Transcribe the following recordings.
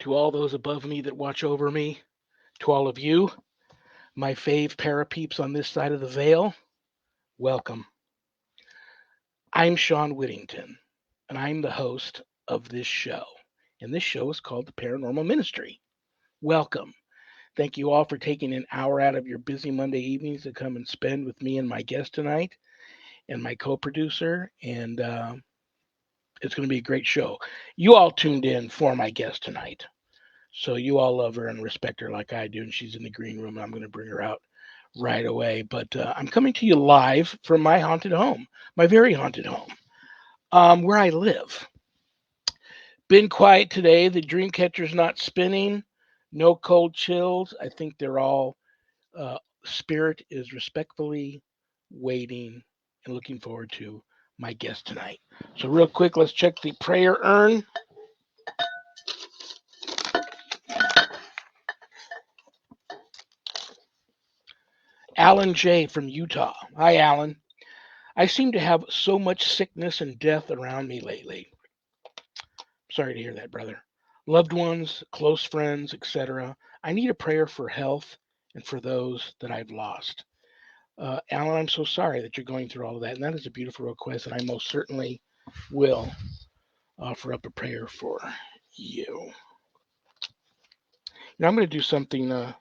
to all those above me that watch over me, to all of you, my fave parapeeps on this side of the veil, welcome. I'm Sean Whittington, and I'm the host of this show. And this show is called the Paranormal Ministry. Welcome. Thank you all for taking an hour out of your busy Monday evenings to come and spend with me and my guest tonight and my co producer. And it's going to be a great show. You all tuned in for my guest tonight. So you all love her and respect her like I do. And she's in the green room. And I'm going to bring her out right away. But I'm coming to you live from my haunted home, my very haunted home, where I live. Been quiet today. The dream catcher's not spinning. No cold chills. I think they're all, spirit is respectfully waiting and looking forward to my guest tonight. So, real quick, let's check the prayer urn. Alan J. from Utah. Hi, Alan. I seem to have so much sickness and death around me lately. Sorry to hear that, brother. Loved ones, close friends, etc. I need a prayer for health and for those that I've lost. Alan, I'm so sorry that you're going through all of that. And that is a beautiful request, and I most certainly will offer up a prayer for you. Now, I'm going to do something. I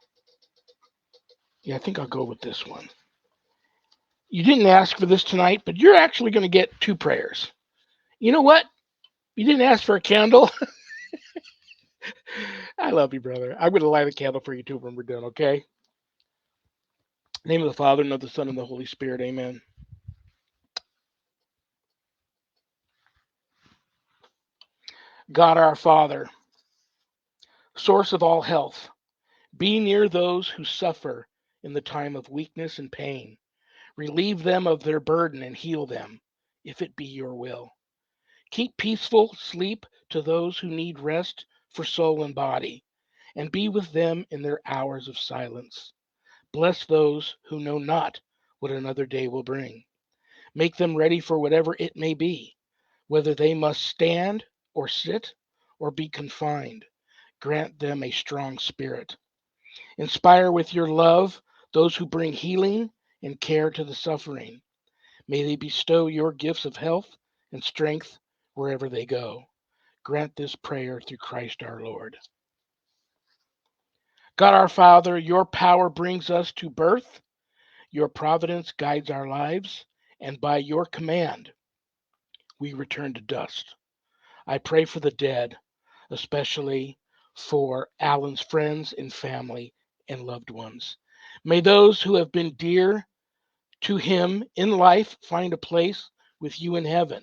think I'll go with this one. You didn't ask for this tonight, but you're actually going to get two prayers. You know what? You didn't ask for a candle. I love you, brother. I'm going to light a candle for you too when we're done, okay? In the name of the Father, and of the Son, and the Holy Spirit, amen. God our Father, source of all health, be near those who suffer in the time of weakness and pain. Relieve them of their burden and heal them, if it be your will. Keep peaceful sleep to those who need rest for soul and body, and be with them in their hours of silence. Bless those who know not what another day will bring. Make them ready for whatever it may be, whether they must stand or sit or be confined. Grant them a strong spirit. Inspire with your love those who bring healing and care to the suffering. May they bestow your gifts of health and strength wherever they go. Grant this prayer through Christ our Lord. God our Father, your power brings us to birth, your providence guides our lives, and by your command we return to dust. I pray for the dead, especially for Alan's friends and family and loved ones. May those who have been dear to him in life find a place with you in heaven.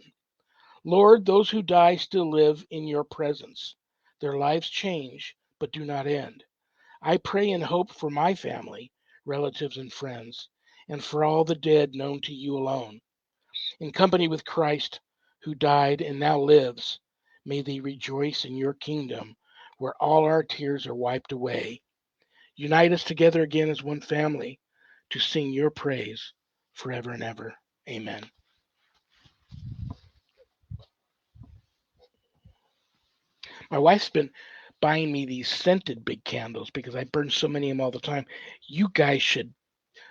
Lord, those who die still live in your presence. Their lives change, but do not end. I pray and hope for my family, relatives, and friends, and for all the dead known to you alone. In company with Christ, who died and now lives, may they rejoice in your kingdom, where all our tears are wiped away. Unite us together again as one family to sing your praise forever and ever. Amen. My wife's been buying me these scented big candles because I burn so many of them all the time. You guys should.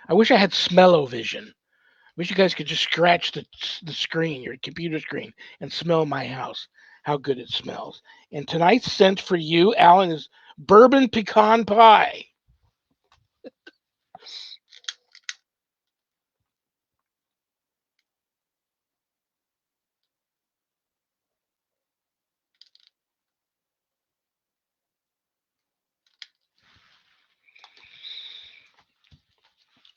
I wish I had smell-o-vision. I wish you guys could just scratch the screen, your computer screen, and smell my house, how good it smells. And tonight's scent for you, Alan, is bourbon pecan pie.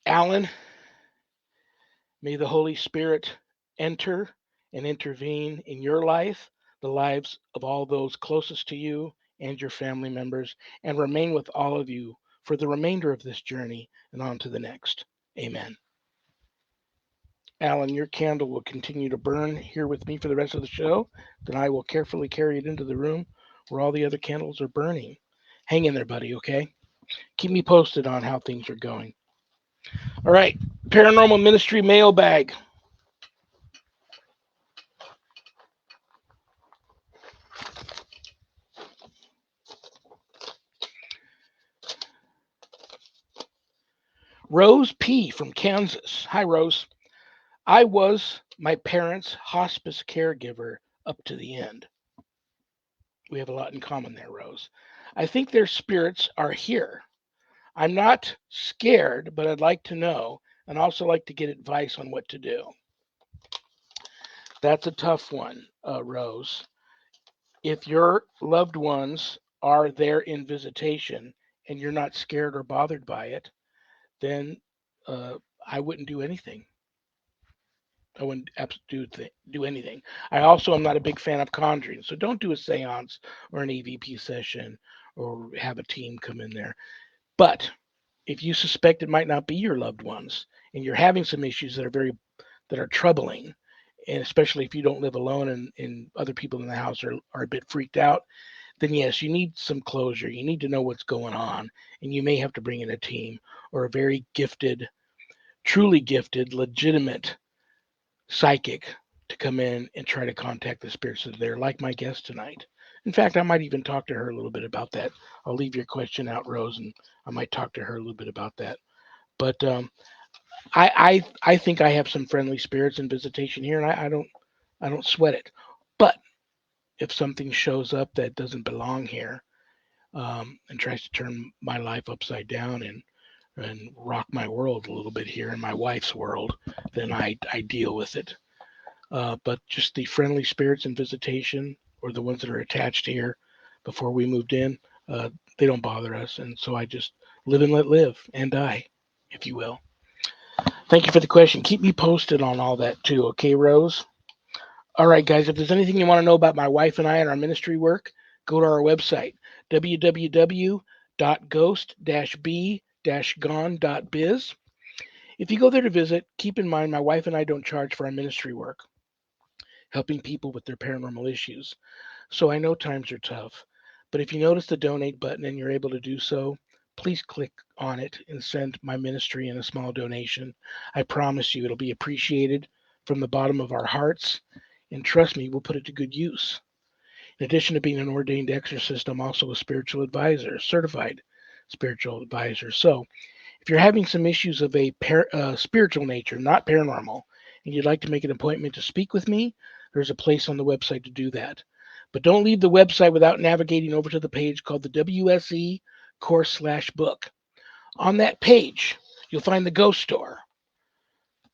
Alan, may the Holy Spirit enter and intervene in your life, the lives of all those closest to you and your family members, and remain with all of you for the remainder of this journey and on to the next. Amen. Alan, your candle will continue to burn here with me for the rest of the show. Then I will carefully carry it into the room where all the other candles are burning. Hang in there, buddy, okay? Keep me posted on how things are going. All right, Paranormal Ministry mailbag. Rose P. from Kansas. Hi, Rose. I was my parents' hospice caregiver up to the end. We have a lot in common there, Rose. I think their spirits are here. I'm not scared, but I'd like to know and also like to get advice on what to do. That's a tough one, Rose. If your loved ones are there in visitation and you're not scared or bothered by it, then uh, I wouldn't do anything. I wouldn't do anything. I also am not a big fan of conjuring, so don't do a seance or an EVP session or have a team come in there. But if you suspect it might not be your loved ones and you're having some issues that are troubling, and especially if you don't live alone and other people in the house are a bit freaked out, then yes, you need some closure. You need to know what's going on, and you may have to bring in a team or a very gifted, truly gifted, legitimate psychic to come in and try to contact the spirits that are there, like my guest tonight. In fact, I might even talk to her a little bit about that. I'll leave your question out, Rose, and I might talk to her a little bit about that. But I think I have some friendly spirits in visitation here, and I don't sweat it. But if something shows up that doesn't belong here, and tries to turn my life upside down and rock my world a little bit here in my wife's world, then I deal with it. But just the friendly spirits in visitation or the ones that are attached here before we moved in, uh, they don't bother us. And so I just live and let live and die, if you will. Thank you for the question. Keep me posted on all that too, okay, Rose? All right, guys, if there's anything you want to know about my wife and I and our ministry work, go to our website, www.ghost-b-gone.biz. If you go there to visit, keep in mind my wife and I don't charge for our ministry work, helping people with their paranormal issues. So I know times are tough. But if you notice the donate button and you're able to do so, please click on it and send my ministry in a small donation. I promise you it'll be appreciated from the bottom of our hearts. And trust me, we'll put it to good use. In addition to being an ordained exorcist, I'm also a spiritual advisor, certified spiritual advisor. So if you're having some issues of a spiritual nature, not paranormal, and you'd like to make an appointment to speak with me, there's a place on the website to do that. But don't leave the website without navigating over to the page called the WSE course/book. On that page, you'll find the ghost store.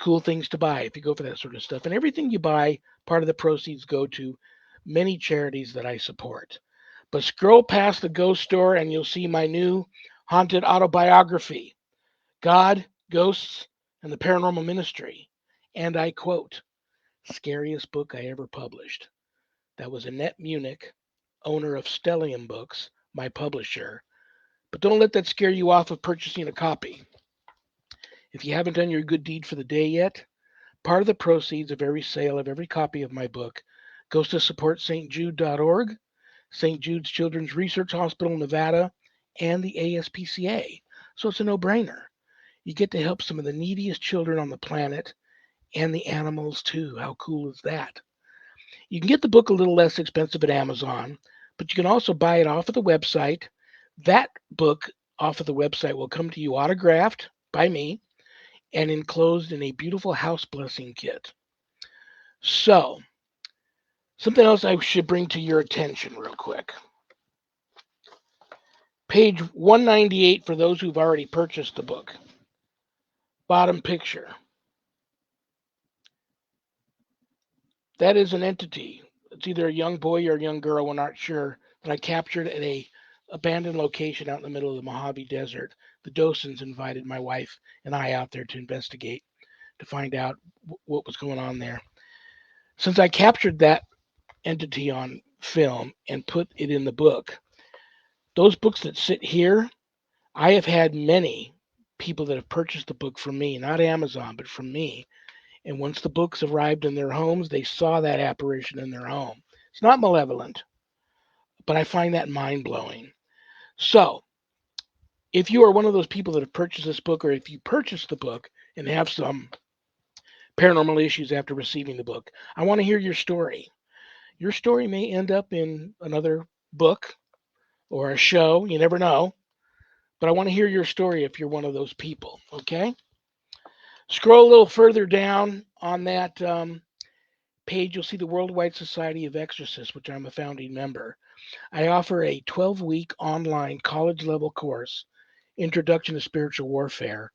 Cool things to buy if you go for that sort of stuff. And everything you buy, part of the proceeds go to many charities that I support. But scroll past the ghost store and you'll see my new haunted autobiography, God, Ghosts, and the Paranormal Ministry. And I quote, scariest book I ever published. That was Annette Munich, owner of Stellium Books, my publisher. But don't let that scare you off of purchasing a copy. If you haven't done your good deed for the day yet, part of the proceeds of every sale of every copy of my book goes to support stjude.org, St. Jude's Children's Research Hospital, Nevada, and the ASPCA. So it's a no-brainer. You get to help some of the neediest children on the planet and the animals too. How cool is that? You can get the book a little less expensive at Amazon, but you can also buy it off of the website. That book off of the website will come to you autographed by me and enclosed in a beautiful house blessing kit. So, something else I should bring to your attention real quick. Page 198 for those who've already purchased the book. Bottom picture. That is an entity. It's either a young boy or a young girl, we're not sure, that I captured at a abandoned location out in the middle of the Mojave Desert. The docents invited my wife and I out there to investigate, to find out what was going on there. Since I captured that entity on film and put it in the book, those books that sit here, I have had many people that have purchased the book from me, not Amazon, but from me. And once the books arrived in their homes, they saw that apparition in their home. It's not malevolent, but I find that mind blowing. So, if you are one of those people that have purchased this book, or if you purchased the book and have some paranormal issues after receiving the book, I want to hear your story. Your story may end up in another book or a show, you never know. but I want to hear your story if you're one of those people. Okay. Scroll a little further down on that page, you'll see the Worldwide Society of Exorcists, which I'm a founding member. I offer a 12-week online college level course, Introduction to Spiritual Warfare,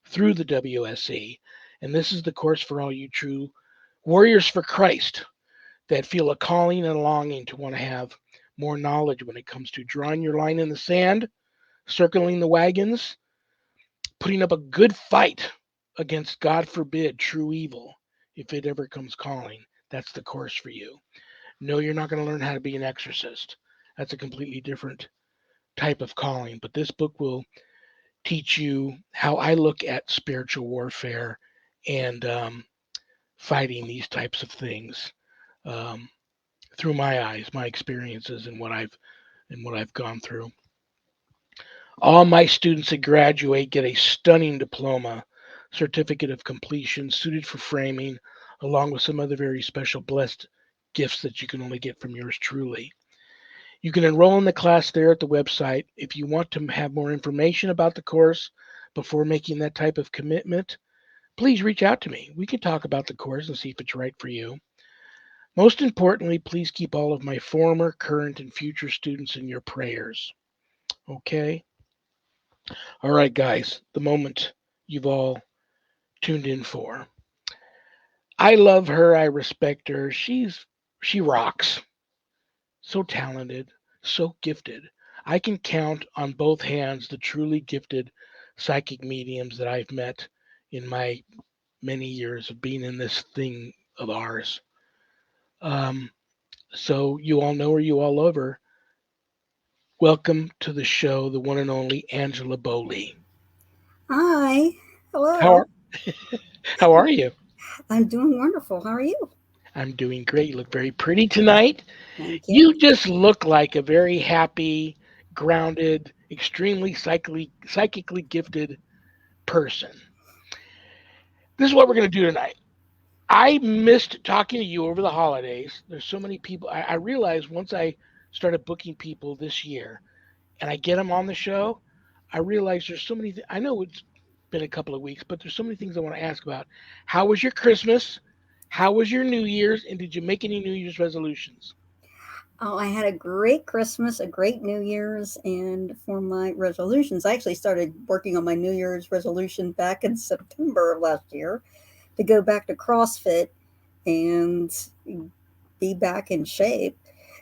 through the WSC. And this is the course for all you true warriors for Christ that feel a calling and a longing to want to have more knowledge when it comes to drawing your line in the sand, circling the wagons, putting up a good fight against, God forbid, true evil. If it ever comes calling, that's the course for you. No, you're not going to learn how to be an exorcist. That's a completely different type of calling. But this book will teach you how I look at spiritual warfare and fighting these types of things um, through my eyes, my experiences, and what I've gone through. All my students that graduate get a stunning diploma, certificate of completion, suited for framing, along with some other very special blessed gifts that you can only get from yours truly. You can enroll in the class there at the website. If you want to have more information about the course before making that type of commitment, please reach out to me. We can talk about the course and see if it's right for you. Most importantly, please keep all of my former, current, and future students in your prayers. Okay? All right, guys, the moment you've all tuned in for. I love her. I respect her. She rocks. So talented, so gifted. I can count on both hands the truly gifted psychic mediums that I've met in my many years of being in this thing of ours. Um, so you all know her, you all love her. Welcome to the show, the one and only Angela Boley. Hi. How Hello. are how are you? I'm doing wonderful. How are you? I'm doing great. You look very pretty tonight. Thank you. You just look like a very happy, grounded, extremely psychically gifted person. This is what we're going to do tonight. I missed talking to you over the holidays. There's so many people. I realized once I started booking people this year and I get them on the show, I realized there's so many. I know it's been a couple of weeks, but there's so many things I want to ask about. How was your Christmas? How was your New Year's? And did you make any New Year's resolutions? Oh, I had a great Christmas, a great New Year's, and for my resolutions, I actually started working on my New Year's resolution back in September of last year to go back to CrossFit and be back in shape.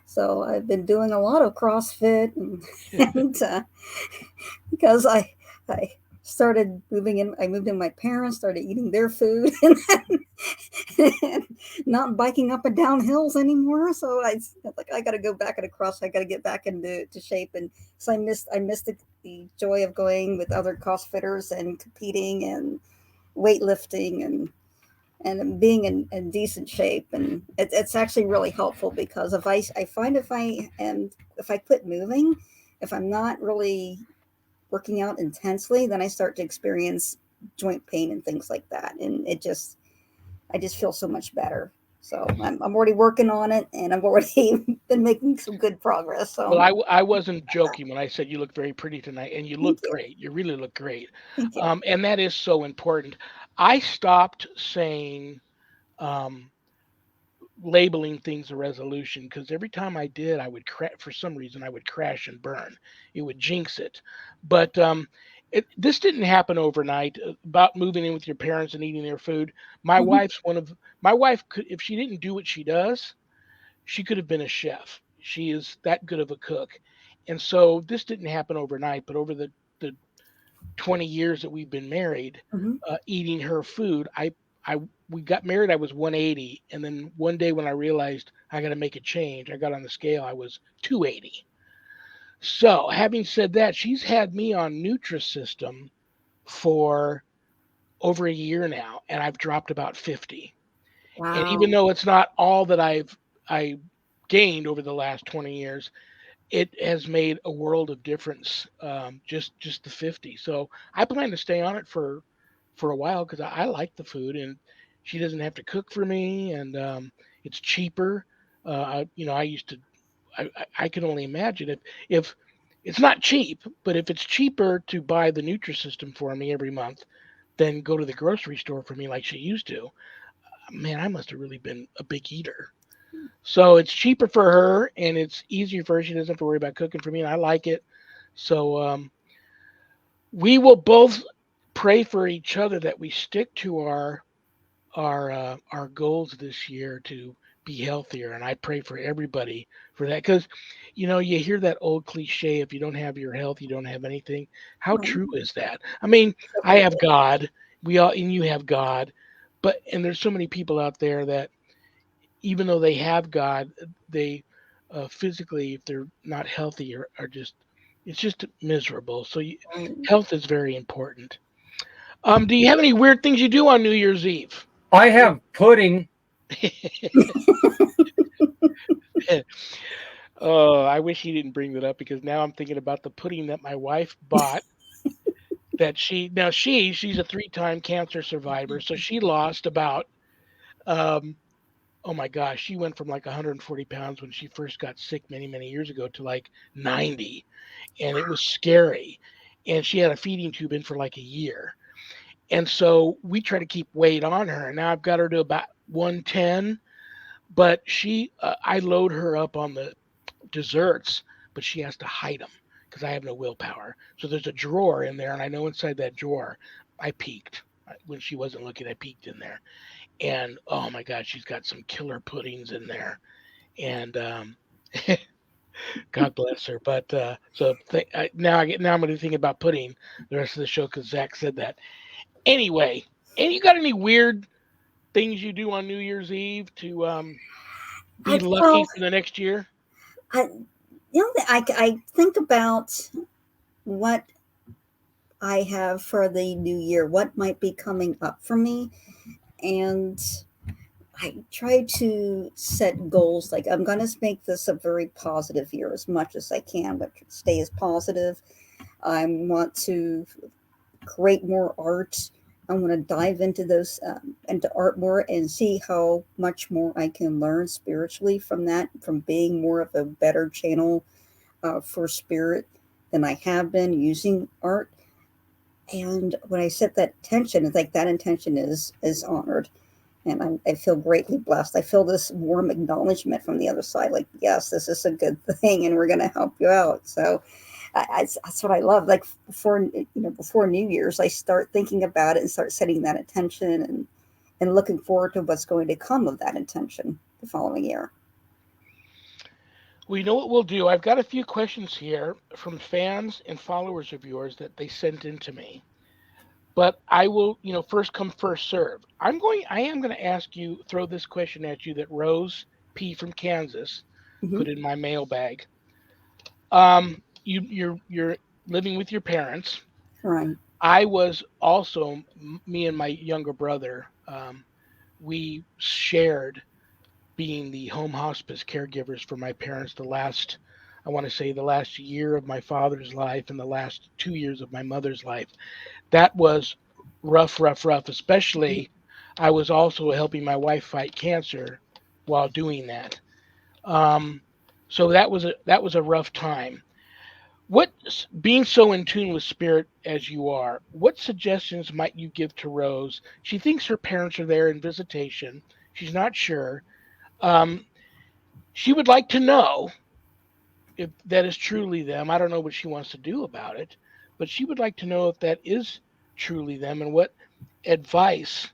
So I've been doing a lot of CrossFit and because I started moving in. I moved in my parents, started eating their food, and not biking up and down hills anymore. So like I got to go back at a cross. I got to get back into to shape, and so I missed the joy of going with other CrossFitters and competing and weightlifting and being in decent shape. And it's actually really helpful because I find if I quit moving, if I'm not really working out intensely, then I start to experience joint pain and things like that. And I just feel so much better. So I'm already working on it and I've already been making some good progress. Well, So I wasn't joking when I said you look very pretty tonight, and you thank look you. great. You really look great, Thank you. and that is so important. I stopped saying um, labeling things a resolution because every time I did, for some reason I would crash and burn. It would jinx it. But this didn't happen overnight. About moving in with your parents and eating their food. My Hmm. wife's one of my wife could, if she didn't do what she does, she could have been a chef. She is that good of a cook. And so this didn't happen overnight, but over the 20 years that we've been married, Hmm. eating her food, I we got married, I was 180. And then one day when I realized I got to make a change, I got on the scale, I was 280. So having said that, she's had me on Nutrisystem for over a year now, and I've dropped about 50. And even Wow. though it's not all that I gained over the last 20 years, it has made a world of difference. Just the 50. So I plan to stay on it for a while because I like the food, and she doesn't have to cook for me, and it's cheaper. I used to. I can only imagine if It's not cheap, but if it's cheaper to buy the Nutrisystem for me every month than go to the grocery store for me like she used to, man, I must have really been a big eater. So it's cheaper for her and it's easier for her. She doesn't have to worry about cooking for me, and I like it. So we will both pray for each other that we stick to our goals this year to be healthier, and I pray for everybody for that because you hear that old cliche, if you don't have your health you don't have anything. How Right. true is that? I mean, So I very have good. God, we all, and you have God, and there's so many people out there that even though they have God, they physically, if they're not healthy, are just, it's just miserable. So Right. health is very important. Do you have any weird things you do on New Year's Eve? I have pudding. Oh, I wish he didn't bring that up because now I'm thinking about the pudding that my wife bought. That she's a three-time cancer survivor, so she lost about um oh my gosh, she went from like 140 pounds when she first got sick many years ago to like 90, and it was scary. And she had a feeding tube in for like a year, and so we try to keep weight on her. And now I've got her to about 110, but I load her up on the desserts, but she has to hide them because I have no willpower. So there's a drawer in there, and I know inside that drawer, I peeked when she wasn't looking. I peeked in there, and oh my God, she's got some killer puddings in there, and God bless her. But now I'm going to think about pudding the rest of the show because Zach said that. Anyway, and you got any weird things you do on New Year's Eve to be lucky Well, for the next year? I, I think about what I have for the new year, what might be coming up for me. And I try to set goals like I'm going to make this a very positive year as much as I can, but stay as positive. I want to create more art. I want to dive into into art more and see how much more I can learn spiritually from that, from being more of a better channel for spirit than I have been using art. And when I set that intention, it's like that intention is honored, and I feel greatly blessed. I feel this warm acknowledgement from the other side, like, yes, this is a good thing, and we're going to help you out. So that's what I love. Like before New Year's, I start thinking about it and start setting that intention and looking forward to what's going to come of that intention the following year. Well, you know what we'll do? I've got a few questions here from fans and followers of yours that they sent in to me. But I will, first come, first serve. I am going to throw this question at you that Rose P from Kansas Hmm. put in my mailbag. You're living with your parents. Right. I was also, me and my younger brother, we shared being the home hospice caregivers for my parents I want to say the last year of my father's life and the last 2 years of my mother's life. That was rough, especially I was also helping my wife fight cancer while doing that. Um, so that was a rough time. What Being so in tune with spirit as you are, what suggestions might you give to Rose? She thinks her parents are there in visitation. She's not sure. Um, she would like to know if that is truly them. I don't know what she wants to do about it, but she would like to know if that is truly them and what advice.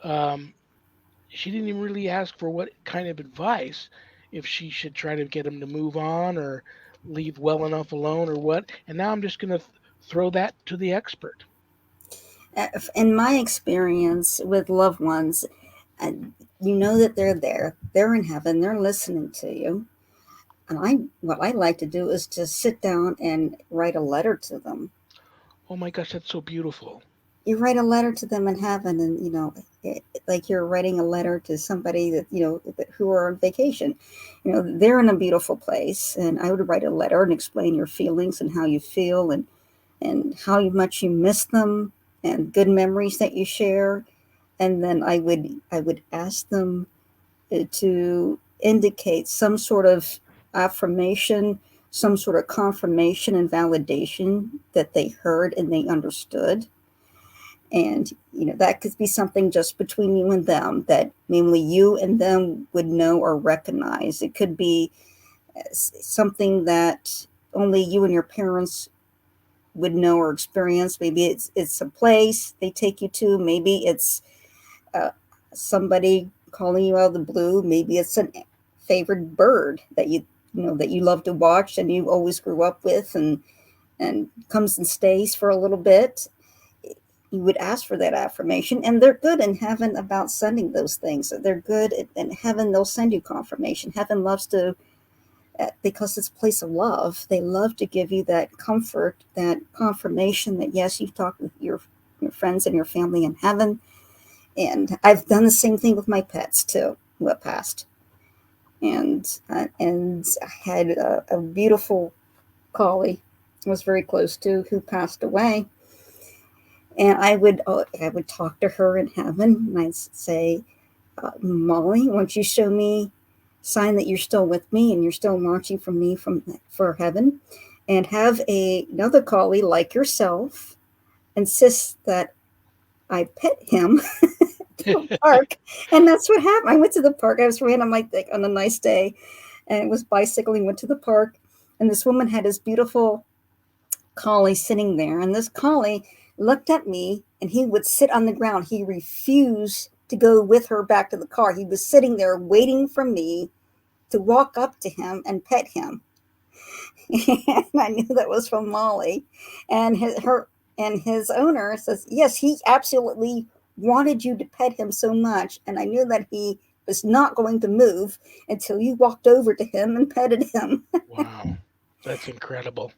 Um, she didn't even really ask for what kind of advice, if she should try to get them to move on or leave well enough alone or what. And now I'm just going to throw that to the expert. In my experience with loved ones, uh, you know that they're there, they're in heaven, they're listening to you. And what I like to do is just sit down and write a letter to them. Oh my gosh, that's so beautiful. You write a letter to them in heaven, and like you're writing a letter to somebody that who are on vacation. They're in a beautiful place, and I would write a letter and explain your feelings and how you feel, and how much you miss them, and good memories that you share. And then I would ask them to indicate some sort of affirmation some sort of confirmation and validation that they heard and they understood. And, that could be something just between you and them that mainly you and them would know or recognize. It could be something that only you and your parents would know or experience. Maybe it's a place they take you to. Maybe it's somebody calling you out of the blue. Maybe it's a favorite bird that that you love to watch and you always grew up with, and comes and stays for a little bit. You would ask for that affirmation, and they're good in heaven about sending those things. They're good in heaven. They'll send you confirmation. Heaven loves to, because it's a place of love, they love to give you that comfort, that confirmation that yes, you've talked with your friends and your family in heaven. And I've done the same thing with my pets too, who have passed. And I had a beautiful collie I was very close to who passed away. And I would talk to her in heaven, and I'd say, Molly, won't you show me sign that you're still with me and you're still watching for me for heaven? And have another collie like yourself insist that I pet him to the park. And that's what happened. I went to the park. I was random on a nice day, and it was bicycling, went to the park, and this woman had this beautiful collie sitting there, and this collie looked at me, and he would sit on the ground. He refused to go with her back to the car. He was sitting there waiting for me to walk up to him and pet him. And I knew that was from Molly. And his owner says, yes, he absolutely wanted you to pet him so much. And I knew that he was not going to move until you walked over to him and petted him. Wow, that's incredible.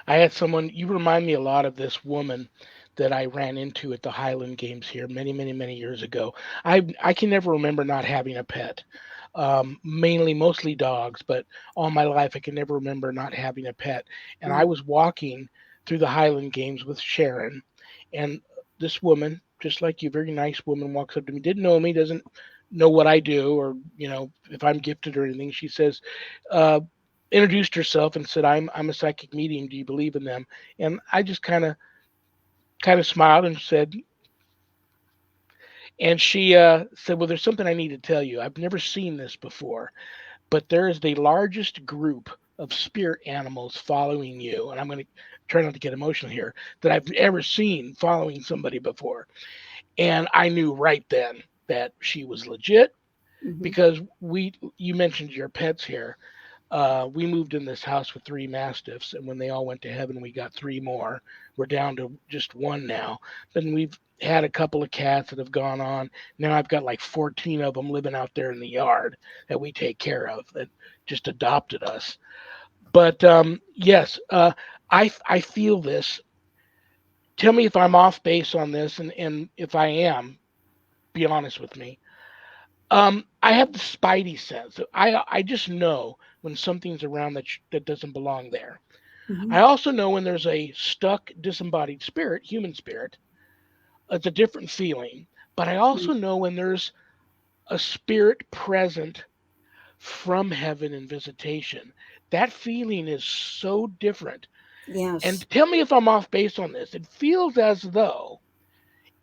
I had someone, you remind me a lot of this woman that I ran into at the Highland Games here many, many, many years ago. I can never remember not having a pet. Mostly dogs, but all my life I can never remember not having a pet. And I was walking through the Highland Games with Sharon, and this woman, just like you, very nice woman, walks up to me, didn't know me, doesn't know what I do, or if I'm gifted or anything. She says, uh, introduced herself and said, I'm a psychic medium. Do you believe in them? And I just kind of smiled and said, and she said, well, there's something I need to tell you. I've never seen this before, but there is the largest group of spirit animals following you. And I'm going to try not to get emotional here, that I've ever seen following somebody before. And I knew right then that she was legit, because you mentioned your pets here. We moved in this house with 3 mastiffs, and when they all went to heaven, we got 3 more. We're down to just 1 now. Then we've had a couple of cats that have gone on. Now I've got like 14 of them living out there in the yard that we take care of, that just adopted us. But yes, I feel this. Tell me if I'm off base on this, and if I am, be honest with me. I have the spidey sense. I just know when something's around that doesn't belong there. I also know when there's a stuck, disembodied spirit, human spirit. It's a different feeling. But I also know when there's a spirit present from heaven in visitation. That feeling is so different. Yes. And tell me if I'm off base on this. It feels as though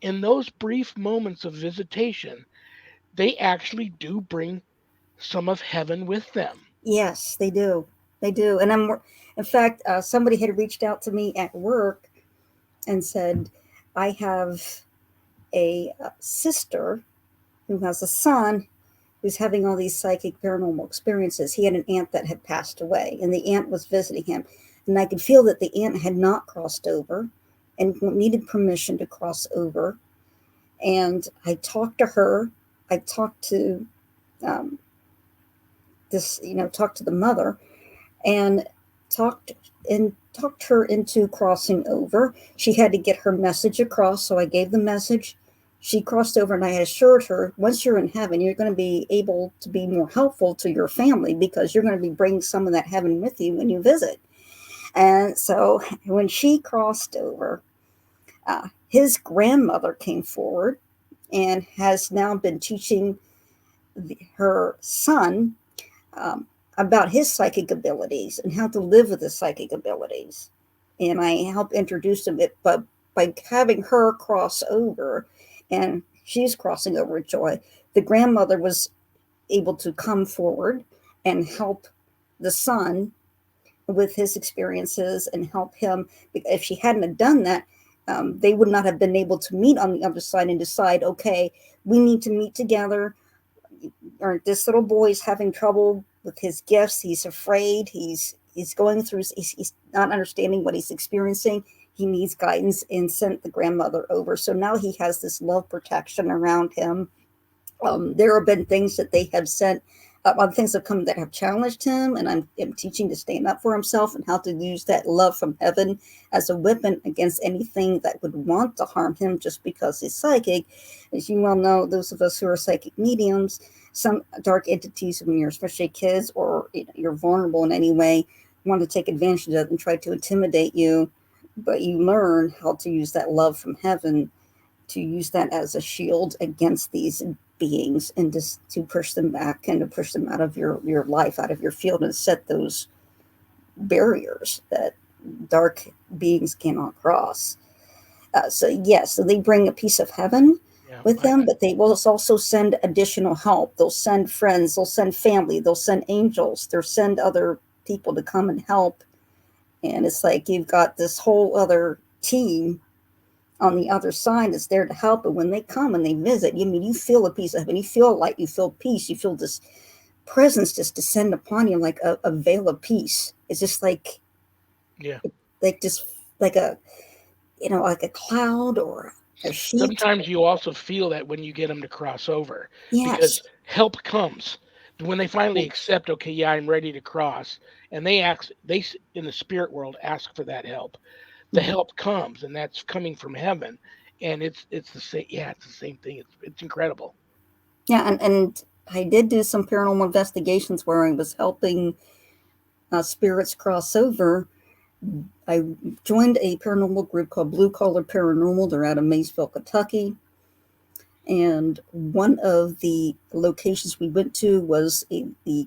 in those brief moments of visitation, they actually do bring some of heaven with them. Yes, they do. They do. And in fact, somebody had reached out to me at work and said, I have a sister who has a son who's having all these psychic paranormal experiences. He had an aunt that had passed away, and the aunt was visiting him. And I could feel that the aunt had not crossed over and needed permission to cross over. And I talked to her. I talked to um, talked to the mother, and talked her into crossing over. She had to get her message across, so I gave the message. She crossed over, and I assured her, once you're in heaven, you're going to be able to be more helpful to your family, because you're going to be bringing some of that heaven with you when you visit. And so when she crossed over, his grandmother came forward and has now been teaching her son about his psychic abilities and how to live with his psychic abilities. And I help introduce him, but by having her cross over, and she's crossing over with joy, the grandmother was able to come forward and help the son with his experiences and help him. If she hadn't have done that, they would not have been able to meet on the other side and decide, okay, we need to meet together. Or this little boy is having trouble with his gifts. He's afraid. He's going through. He's not understanding what he's experiencing. He needs guidance, and sent the grandmother over. So now he has this love protection around him. There have been things that they have sent, other things have come that have challenged him, and I'm teaching to stand up for himself and how to use that love from heaven as a weapon against anything that would want to harm him just because he's psychic. As you well know, those of us who are psychic mediums, some dark entities, when you're especially kids or you're vulnerable in any way, want to take advantage of it and try to intimidate you, but you learn how to use that love from heaven, to use that as a shield against these beings, and just to push them back and to push them out of your life, out of your field, and set those barriers that dark beings cannot cross. So they bring a piece of heaven with them, but they will also send additional help. They'll send friends, they'll send family, they'll send angels, they'll send other people to come and help. And it's like you've got this whole other team on the other side that's there to help. And when they come and they visit, you feel a piece of heaven, you feel light, you feel peace, you feel this presence just descend upon you like a veil of peace. It's just like, like a cloud or a sheet. Sometimes you also feel that when you get them to cross over, Yes. because help comes when they finally accept, okay, yeah, I'm ready to cross, and they in the spirit world ask for that help. The help comes, and that's coming from heaven, and it's the same. Yeah, it's the same thing. It's incredible. Yeah, and I did do some paranormal investigations where I was helping spirits cross over. I joined a paranormal group called Blue Collar Paranormal. They're out of Maysville, Kentucky. And one of the locations we went to was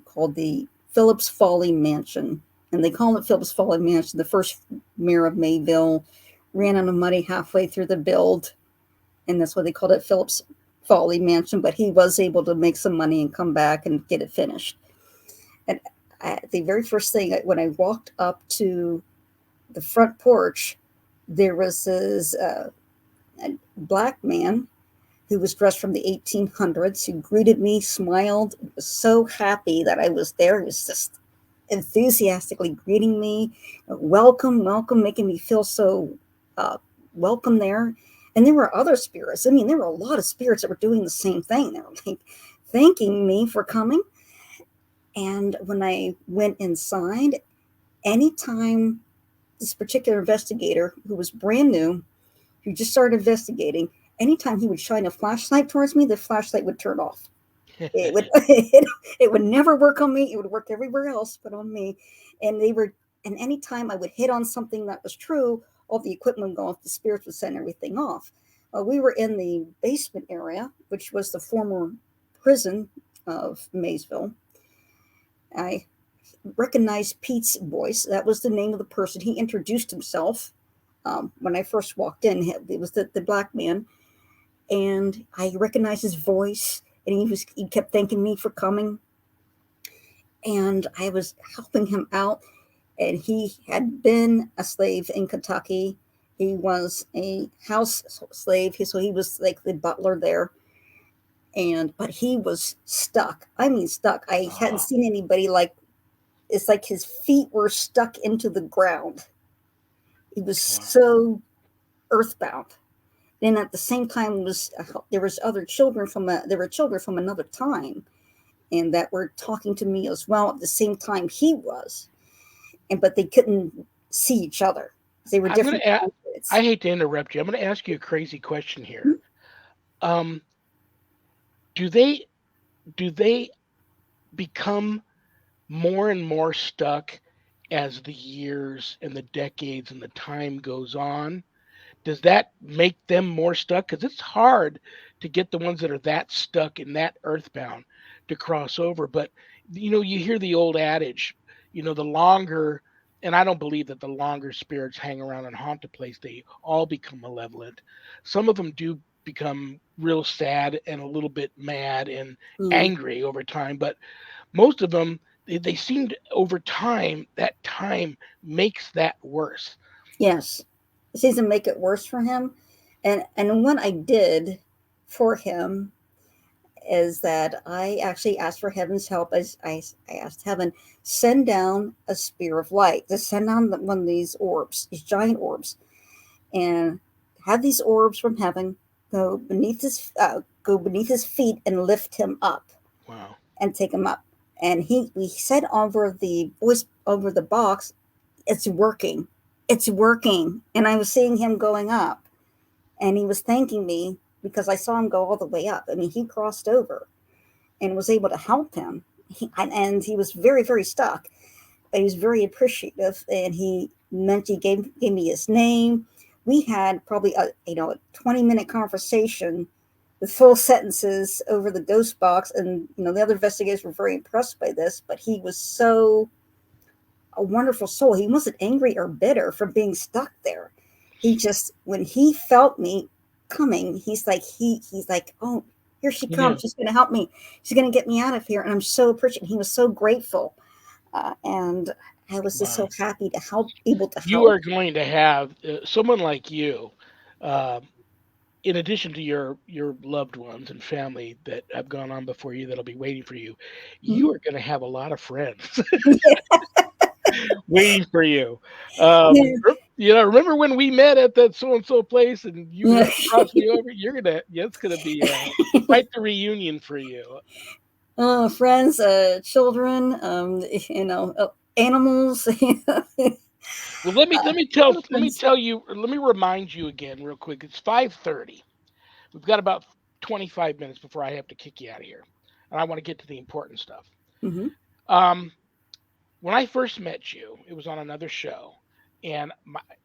called the Phillips Folly Mansion. And they call it Phillips Folly Mansion. The first mayor of Mayville ran out of money halfway through the build, and that's why they called it Phillips Folly Mansion. But he was able to make some money and come back and get it finished. And the very first thing, when I walked up to the front porch, there was this a black man who was dressed from the 1800s, who greeted me, smiled, was so happy that I was there. He was just enthusiastically greeting me, welcome, making me feel so welcome there. And there were other spirits. I mean, there were a lot of spirits that were doing the same thing. They were like thanking me for coming. And when I went inside, anytime this particular investigator, who was brand new, who just started investigating, anytime he would shine a flashlight towards me, the flashlight would turn off. It would never work on me. It would work everywhere else but on me. And anytime I would hit on something that was true, all the equipment would go off, the spirits would send everything off. We were in the basement area, which was the former prison of Maysville. I recognized Pete's voice. That was the name of the person. He introduced himself when I first walked in. It was the black man. And I recognized his voice. And he kept thanking me for coming. And I was helping him out. And he had been a slave in Kentucky. He was a house slave. So he was like the butler there. But he was stuck. I mean, stuck. I hadn't seen anybody it's like his feet were stuck into the ground. He was so earthbound. And at the same time, there were children from another time, and that were talking to me as well at the same time he was, but they couldn't see each other. They were different. I hate to interrupt you. I'm going to ask you a crazy question here. Mm-hmm. Do they become more and more stuck as the years and the decades and the time goes on? Does that make them more stuck? Because it's hard to get the ones that are that stuck and that earthbound to cross over. But you hear the old adage, the longer, and I don't believe that the longer spirits hang around and haunt a place, they all become malevolent. Some of them do become real sad and a little bit mad and Mm, angry over time, but most of them, they seem to, over time, that time makes that worse. yes, it seems to make it worse for him. And what I did for him is that I actually asked for heaven's help. As I asked heaven, send down a spear of light, to send down one of these orbs, these giant orbs, and have these orbs from heaven go beneath his feet and lift him up Wow. and take him up. And we said over the voice over the box, it's working, it's working. And I was seeing him going up, and he was thanking me because I saw him go all the way up. I mean, he crossed over and was able to help him. And he was very, very stuck. He was very appreciative, and he gave me his name. We had probably a 20-minute conversation with full sentences over the ghost box, and the other investigators were very impressed by this. But he was so a wonderful soul. He wasn't angry or bitter for being stuck there. He just, when he felt me coming, he's like, oh, here she Yeah. comes. She's going to help me. She's going to get me out of here. And I'm so appreciative. He was so grateful. And I was just so Wow. happy able to You help. are going to have someone like you, uh, in addition to your loved ones and family that have gone on before you that'll be waiting for you. You Mhm. are going to have a lot of friends waiting for you. Yeah. Remember when we met at that so and so place, and you Yeah. helped cross me over? It's going to be quite the reunion for you. Friends, children, animals. Well, let me Uh, let me tell little let me friends. tell you let me remind you again real quick. It's 5:30. We've got about 25 minutes before I have to kick you out of here, and I want to get to the important stuff. Hmm. Um, when I first met you, it was on another show, and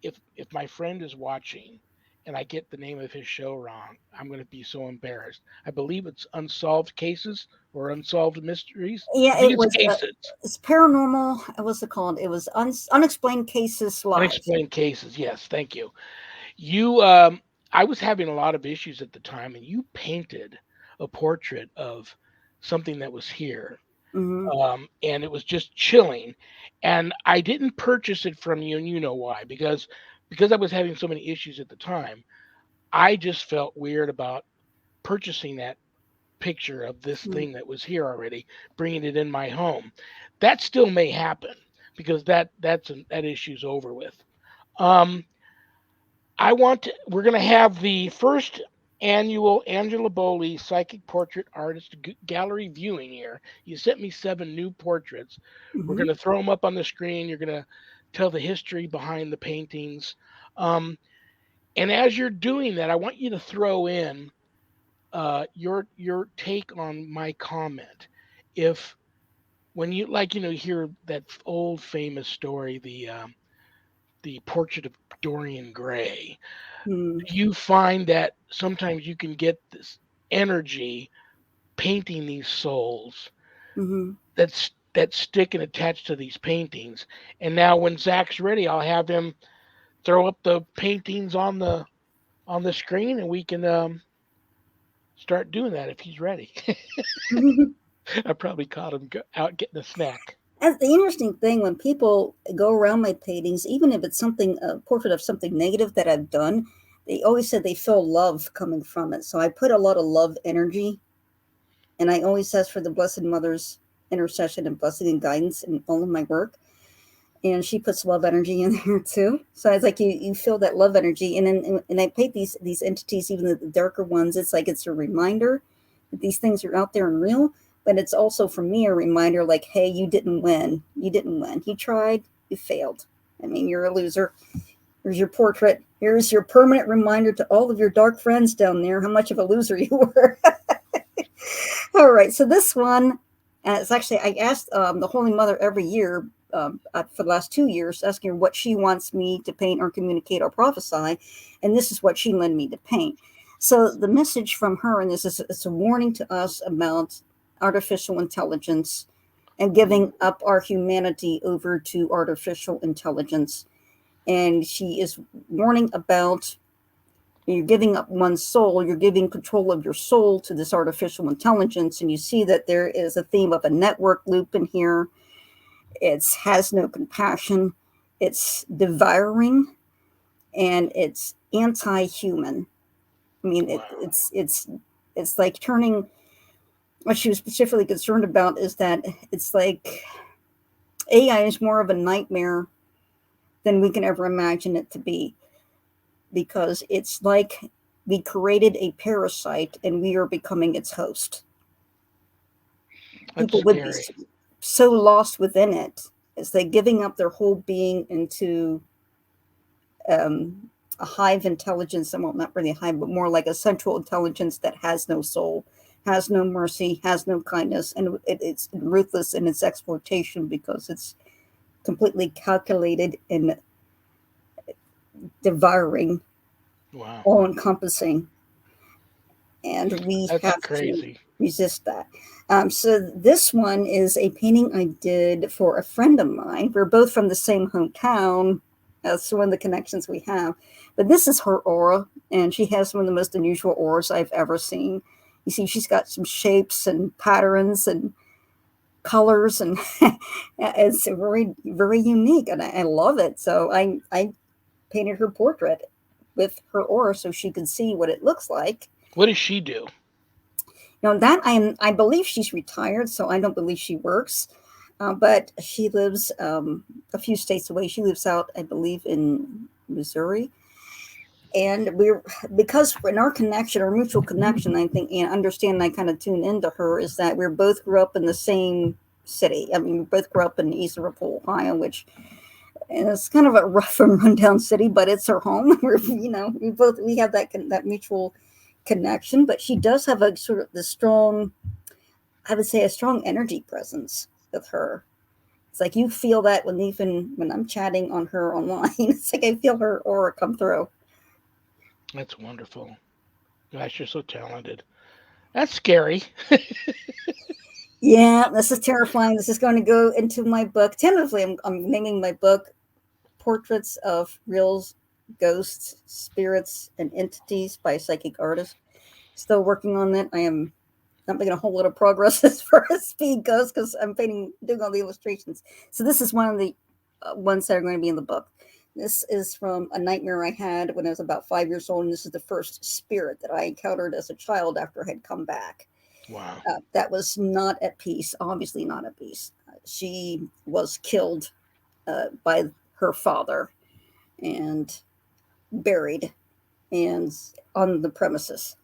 if my friend is watching, and I get the name of his show wrong, I'm going to be so embarrassed. I believe it's Unsolved Cases or Unsolved Mysteries. I Yeah, think it it's was. Cases, It's paranormal. What's it called? It was unexplained cases live. Unexplained Cases. Yes, thank you. You, I was having a lot of issues at the time, and you painted a portrait of something that was here, Hmm. and it was just chilling. And I didn't purchase it from you, and you know why? Because I was having so many issues at the time. I just felt weird about purchasing that picture of this thing that was here already, bringing it in my home. That still may happen because that issue's over with. Um, we're going to have the first annual Angela Boley Psychic Portrait Artist Gallery viewing here. You sent me 7 new portraits. We're Hmm. going to throw them up on the screen. You're going to tell the history behind the paintings. Um, and as you're doing that, I want you to throw in your take on my comment. If when you hear that old famous story, the portrait of Dorian Gray, Hmm. you find that sometimes you can get this energy painting these souls Hmm. that stick and attach to these paintings. And now when Zach's ready, I'll have him throw up the paintings on the screen, and we can start doing that if he's ready. I probably caught him out getting a snack. That's the interesting thing when people go around my paintings, even if it's something a portrait of something negative that I've done, they always said they feel love coming from it. So I put a lot of love energy, and I always ask for the Blessed Mother's intercession and blessing and guidance in all of my work. And she puts love energy in there too. So it's like you feel that love energy, and then and I paint these entities, even the darker ones. It's like it's a reminder that these things are out there and real. But it's also for me a reminder, like, hey, you didn't win. You didn't win. You tried. You failed. I mean, you're a loser. Here's your portrait. Here's your permanent reminder to all of your dark friends down there how much of a loser you were. All right. So this one, it's actually, I asked the Holy Mother every year for the last 2 years, asking her what she wants me to paint or communicate or prophesy. And this is what she led me to paint. So the message from her, and this is it's a warning to us about artificial intelligence and giving up our humanity over to artificial intelligence. And she is warning about you're giving up one's soul, you're giving control of your soul to this artificial intelligence. And you see that there is a theme of a network loop in here. It has no compassion, it's devouring, and it's anti-human. I mean, Wow. it's like turning. What she was specifically concerned about is that it's like AI is more of a nightmare than we can ever imagine it to be, because it's like we created a parasite and we are becoming its host. That's People would be scary. so lost within it. It's like giving up their whole being into a hive intelligence, well, not really a hive, but more like a central intelligence that has no soul, has no mercy, has no kindness, and it's ruthless in its exploitation because it's completely calculated and devouring, Wow. all encompassing. And we That's have to crazy. resist that. So this one is a painting I did for a friend of mine. We're both from the same hometown. That's one of the connections we have. But this is her aura, and she has one of the most unusual auras I've ever seen. You see, she's got some shapes and patterns and colors, and it's very, very unique, and I love it. So I painted her portrait with her aura so she could see what it looks like. What does she do? Now that I believe she's retired, so I don't believe she works, but she lives a few states away. She lives out, I believe, in Missouri, and because in our connection, our mutual connection, I think, and understand, I kind of tune into her, is that we both grew up in the same city. I mean, we both grew up in East Liverpool, Ohio, which, and it's kind of a rough and rundown city, but it's her home. We have that mutual connection. But she does have a sort of the strong, I would say, a strong energy presence with her. It's like you feel that even when I'm chatting on her online, it's like I feel her aura come through. That's wonderful. Gosh, you're so talented. That's scary. Yeah, this is terrifying. This is going to go into my book. Tentatively, I'm naming my book Portraits of Real Ghosts, Spirits, and Entities by Psychic Artists. Still working on that. I am not making a whole lot of progress as far as speed goes because I'm doing all the illustrations. So this is one of the ones that are going to be in the book. This is from a nightmare I had when I was about 5 years old, and this is the first spirit that I encountered as a child after I had come back. Wow. That was not at peace, obviously not at peace. She was killed by her father and buried and on the premises.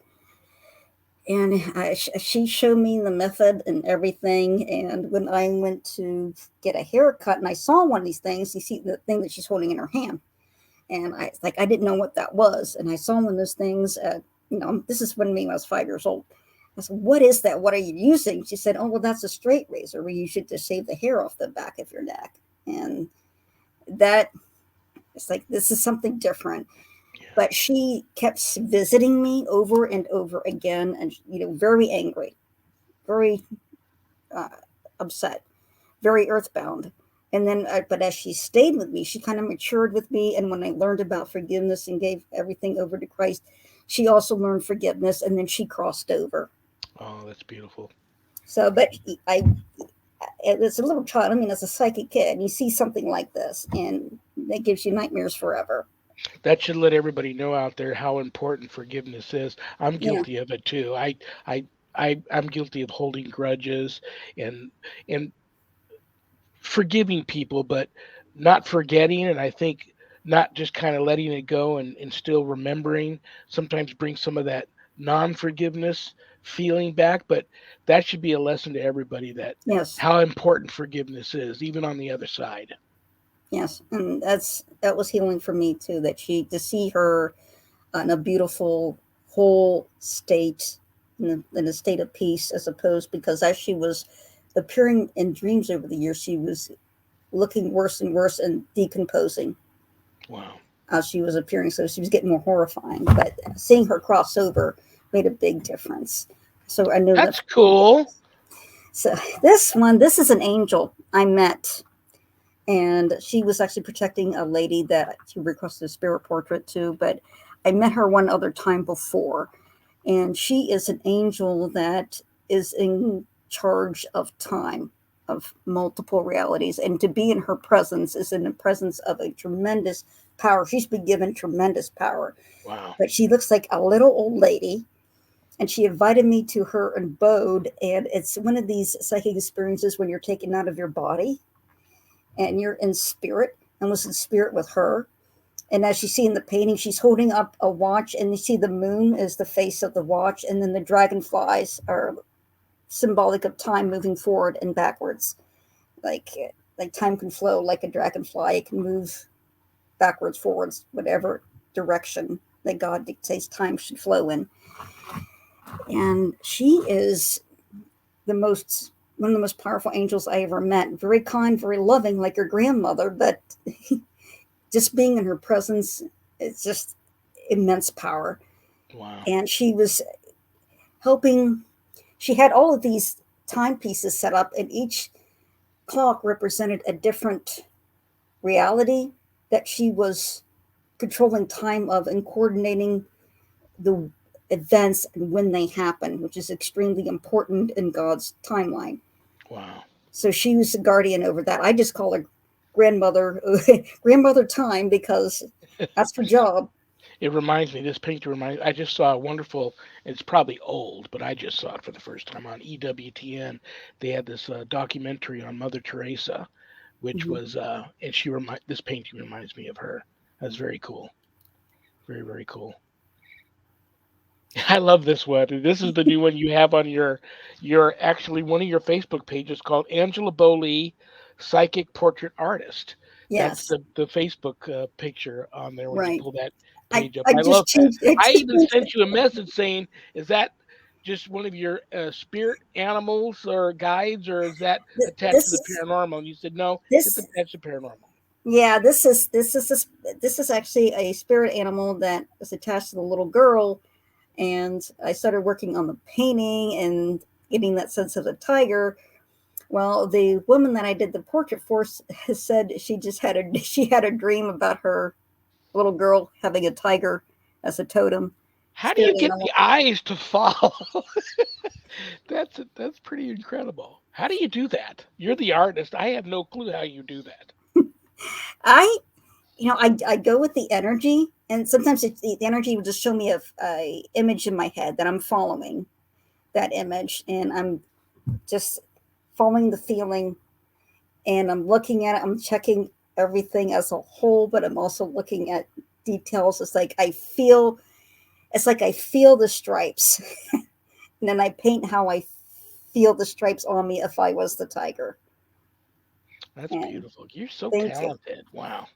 And she showed me the method and everything. And when I went to get a haircut and I saw one of these things, you see the thing that she's holding in her hand. And I didn't know what that was. And I saw one of those things, this is when I was 5 years old. I said, what is that? What are you using? She said, oh, well, that's a straight razor where you should just shave the hair off the back of your neck. And that, it's like, this is something different. Yeah. But she kept visiting me over and over again, and, very angry, very upset, very earthbound. And then, but as she stayed with me, she kind of matured with me. And when I learned about forgiveness and gave everything over to Christ, she also learned forgiveness, and then she crossed over. Oh, that's beautiful. So, but as a little child, as a psychic kid, you see something like this, and that gives you nightmares forever. That should let everybody know out there how important forgiveness is. I'm Yeah. guilty of it too. I'm guilty of holding grudges and and forgiving people, but not forgetting. And I think not just kind of letting it go and still remembering sometimes brings some of that non forgiveness feeling back. But that should be a lesson to everybody that Yes. how important forgiveness is, even on the other side. Yes. And that was healing for me too, to see her in a beautiful whole state, in a state of peace, as opposed, because as she was appearing in dreams over the years, she was looking worse and worse and decomposing Wow. as she was appearing. So she was getting more horrifying. But seeing her cross over made a big difference. So I know That's cool. So this is an angel I met, and she was actually protecting a lady that she requested a spirit portrait to, but I met her one other time before, and she is an angel that is in charge of time, of multiple realities, and to be in her presence is in the presence of a tremendous power. She's been given tremendous power, Wow. but she looks like a little old lady, and she invited me to her abode, and it's one of these psychic experiences when you're taken out of your body and you're in spirit, and was in spirit with her. And as you see in the painting, she's holding up a watch, and you see the moon is the face of the watch, and then the dragonflies are symbolic of time moving forward and backwards. Like time can flow like a dragonfly. It can move backwards, forwards, whatever direction that God dictates time should flow in. And she is one of the most powerful angels I ever met. Very kind, very loving, like her grandmother, but just being in her presence, it's just immense power. Wow. And she was helping. She had all of these timepieces set up, and each clock represented a different reality that she was controlling time of and coordinating the events and when they happen, which is extremely important in God's timeline. Wow. So she was the guardian over that. I just call her grandmother, grandmother time, because that's her job. It reminds me, this picture reminds I just saw a wonderful, it's probably old, but I just saw it for the first time on EWTN. They had this documentary on Mother Teresa, which Mhm. was, and this painting reminds me of her. That's very cool. Very, very cool. I love this one. This is the new one you have on your actually one of your Facebook pages called Angela Boley, Psychic Portrait Artist. That's Yes, the Facebook picture on there when you right. pull that I, page up. I I just love that. changed it. I even sent you a message saying, "Is that just one of your spirit animals or guides, or is that attached to This the is paranormal?" And you said, "No, it's this. attached to paranormal." Yeah, this is actually a spirit animal that is attached to the little girl, and I started working on the painting and getting that sense of the tiger. Well, the woman that I did the portrait for has said she had a dream about her little girl having a tiger as a totem How do spirit you get the animal. eyes to follow? That's pretty incredible. How do you do that? You're the artist. I have no clue how you do that. I I go with the energy, and sometimes the energy will just show me a image in my head that I'm following that image, and I'm just following the feeling, and I'm looking at it. I'm checking everything as a whole, but I'm also looking at details. It's like I feel the stripes, and then I paint how I feel the stripes on me if I was the tiger. That's And beautiful. You're so thank you. talented. Wow.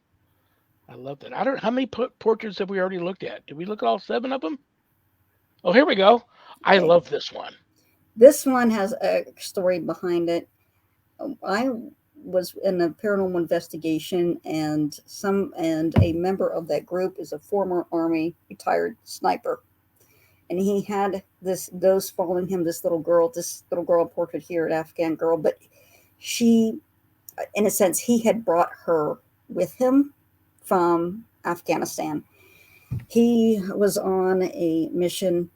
I love that. I don't how many portraits have we already looked at? Did we look at all 7 of them? Oh, here we go. I Okay. love this one. This one has a story behind it. I was in a paranormal investigation, and a member of that group is a former Army retired sniper, and he had this ghost following him. This little girl portrait here, an Afghan girl, but she, in a sense, he had brought her with him from Afghanistan. He was on a mission,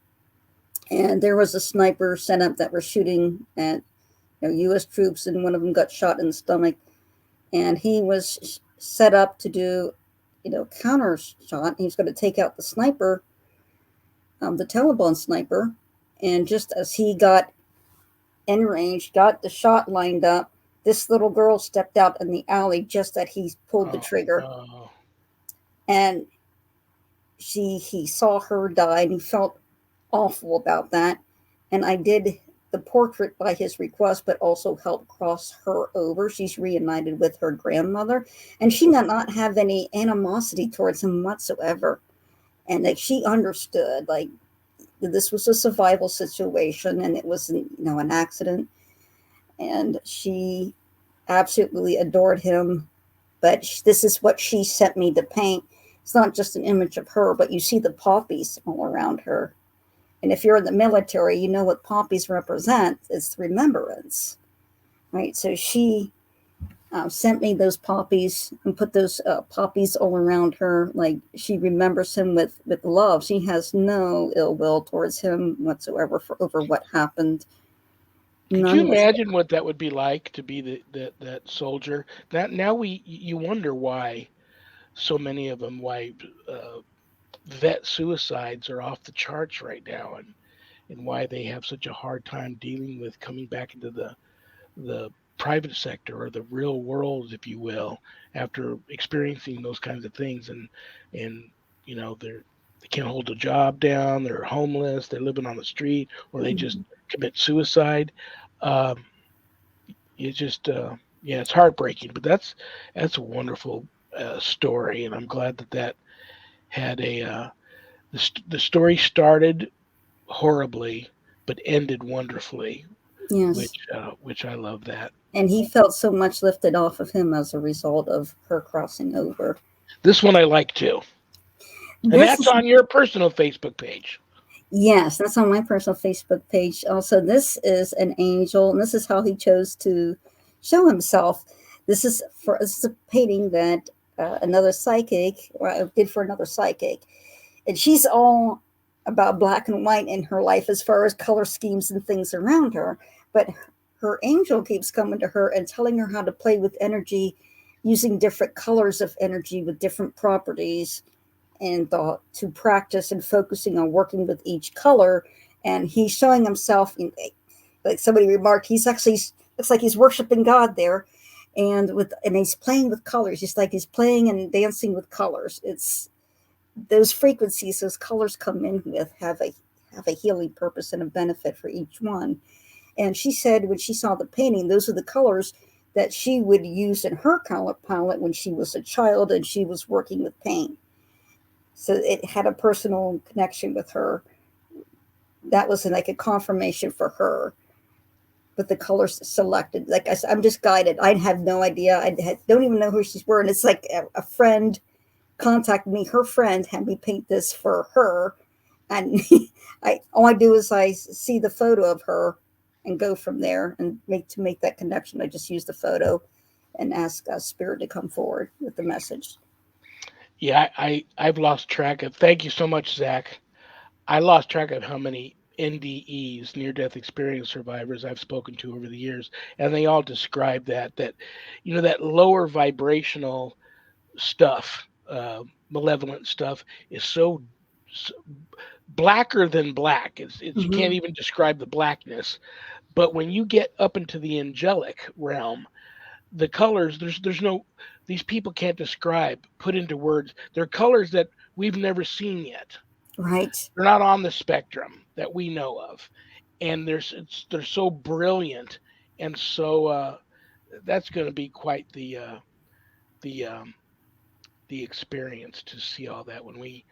and there was a sniper sent up that was shooting at U.S. troops, and one of them got shot in the stomach. And he was set up to do, counter shot. He was going to take out the sniper, the Taliban sniper. And just as he got in range, got the shot lined up, this little girl stepped out in the alley just as he pulled the Oh, trigger, no. and he saw her die, and he felt awful about that. And I did the portrait by his request, but also helped cross her over. She's reunited with her grandmother, and she did not have any animosity towards him whatsoever. And that she understood, like, this was a survival situation, and it was, an accident. And she absolutely adored him. But this is what she sent me to paint. It's not just an image of her, but you see the poppies all around her. And if you're in the military, you know what poppies represent. It's remembrance, right? So she sent me those poppies and put those poppies all around her. Like she remembers him with love. She has no ill will towards him whatsoever over what happened. Could None you whatsoever. imagine what that would be like to be that soldier? That now you wonder why so many of them, why vet suicides are off the charts right now, and why they have such a hard time dealing with coming back into the private sector or the real world, if you will, after experiencing those kinds of things. And they can't hold a job down, they're homeless, they're living on the street, or they just commit suicide. Um, it's just yeah, it's heartbreaking, but that's a wonderful story, and I'm glad that had a the story started horribly but ended wonderfully, Yes. which I love that. And he felt so much lifted off of him as a result of her crossing over. This one I like too, and This that's is on your personal Facebook page. Yes, that's on my personal Facebook page. Also, this is an angel, and this is how he chose to show himself. This is a painting that another psychic, or I did for another psychic, and she's all about black and white in her life as far as color schemes and things around her. But her angel keeps coming to her and telling her how to play with energy using different colors of energy with different properties and to practice and focusing on working with each color. And he's showing himself, like somebody remarked, he's actually looks like he's worshiping God there, and he's playing with colors. He's like he's playing and dancing with colors. It's those frequencies, those colors come in with have a healing purpose and a benefit for each one. And she said when she saw the painting, those are the colors that she would use in her color palette when she was a child and she was working with paint. So it had a personal connection with her. That was like a confirmation for her. But the colors selected, like I said, I'm just guided. I have no idea. Don't even know who she's were. And it's like a friend contacted me. Her friend had me paint this for her. And all I do is I see the photo of her and go from there and make that connection. I just use the photo and ask Spirit to come forward with the message. Yeah, I've lost track of. Thank you so much, Zach. I lost track of how many NDEs, near death experience survivors, I've spoken to over the years, and they all describe that that lower vibrational stuff, malevolent stuff, is so blacker than black. It's you can't Mm-hmm. even describe the blackness. But when you get up into the angelic realm, the colors there's no these people can't describe, put into words. They're colors that we've never seen yet. Right. They're not on the spectrum that we know of, and they're so brilliant, and so that's going to be quite the the experience to see all that when we